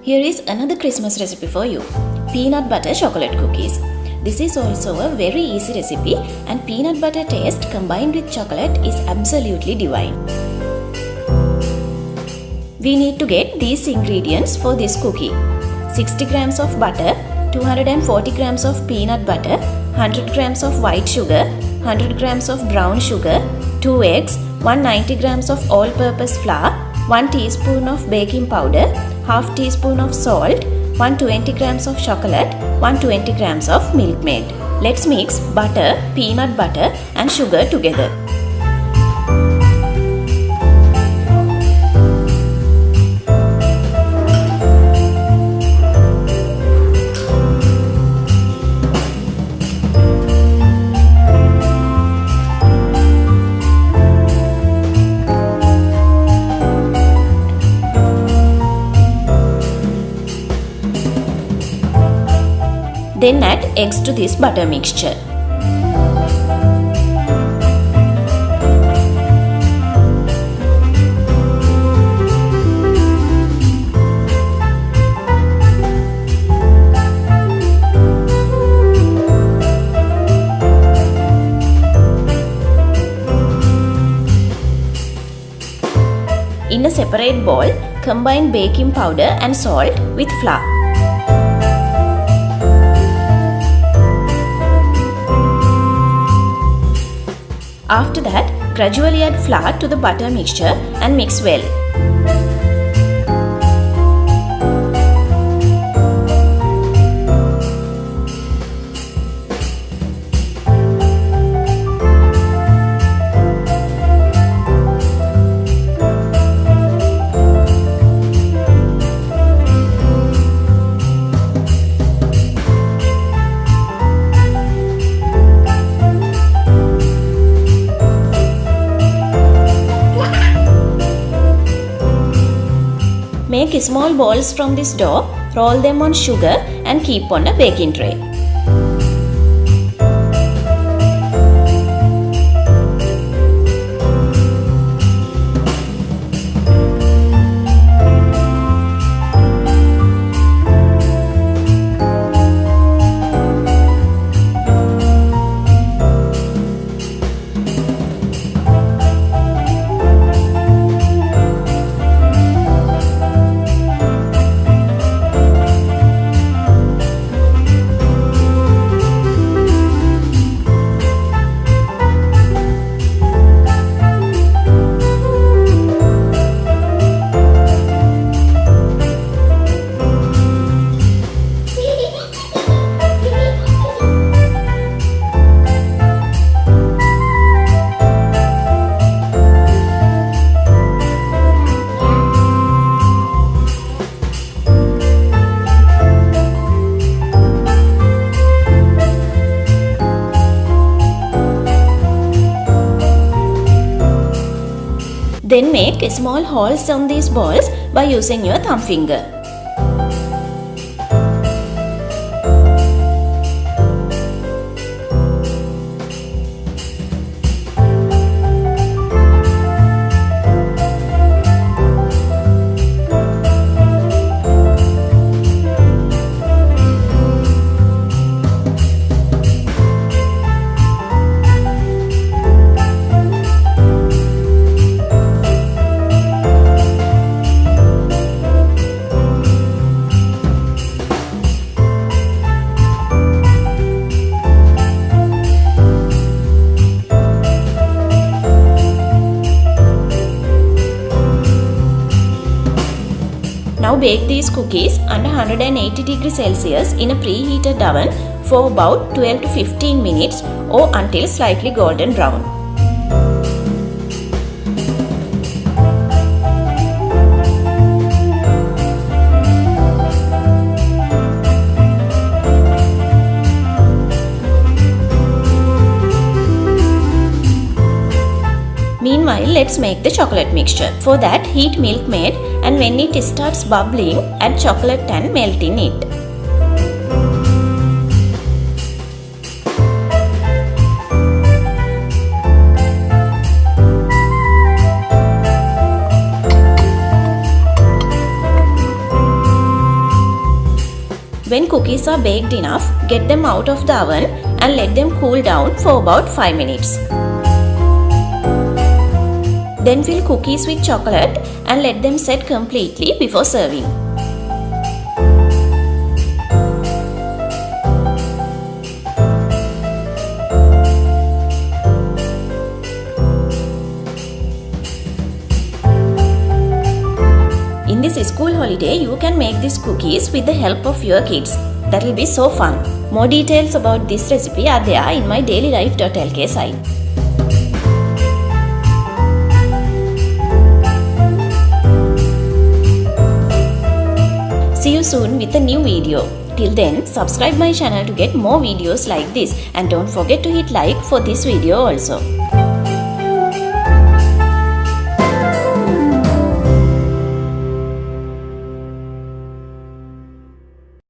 Here is another Christmas recipe for you. Peanut butter chocolate cookies. This is also a very easy recipe and peanut butter taste combined with chocolate is absolutely divine. We need to get these ingredients for this cookie. 60 grams of butter, 240 grams of peanut butter, 100 grams of white sugar, 100 grams of brown sugar, 2 eggs, 190 grams of all-purpose flour, 1 teaspoon of baking powder, half teaspoon of salt, 120 grams of chocolate, 120 grams of milk maid. Let's mix butter, peanut butter and sugar together. Then add eggs to this butter mixture. In a separate bowl, combine baking powder and salt with flour. After that, gradually add flour to the butter mixture and mix well. Make small balls from this dough, roll them on sugar and keep on a baking tray. Then make small holes on these balls by using your thumb finger. Now bake these cookies under 180 degrees Celsius in a preheated oven for about 12 to 15 minutes or until slightly golden brown. Meanwhile, let's make the chocolate mixture. For that, heat milk maid and when it starts bubbling, add chocolate and melt in it. When cookies are baked enough, get them out of the oven and let them cool down for about 5 minutes. Then fill cookies with chocolate and let them set completely before serving. In this school holiday, you can make these cookies with the help of your kids. That will be so fun. More details about this recipe are there in my dailylife.lk site. See you soon with a new video. Till then, subscribe my channel to get more videos like this, and don't forget to hit like for this video also.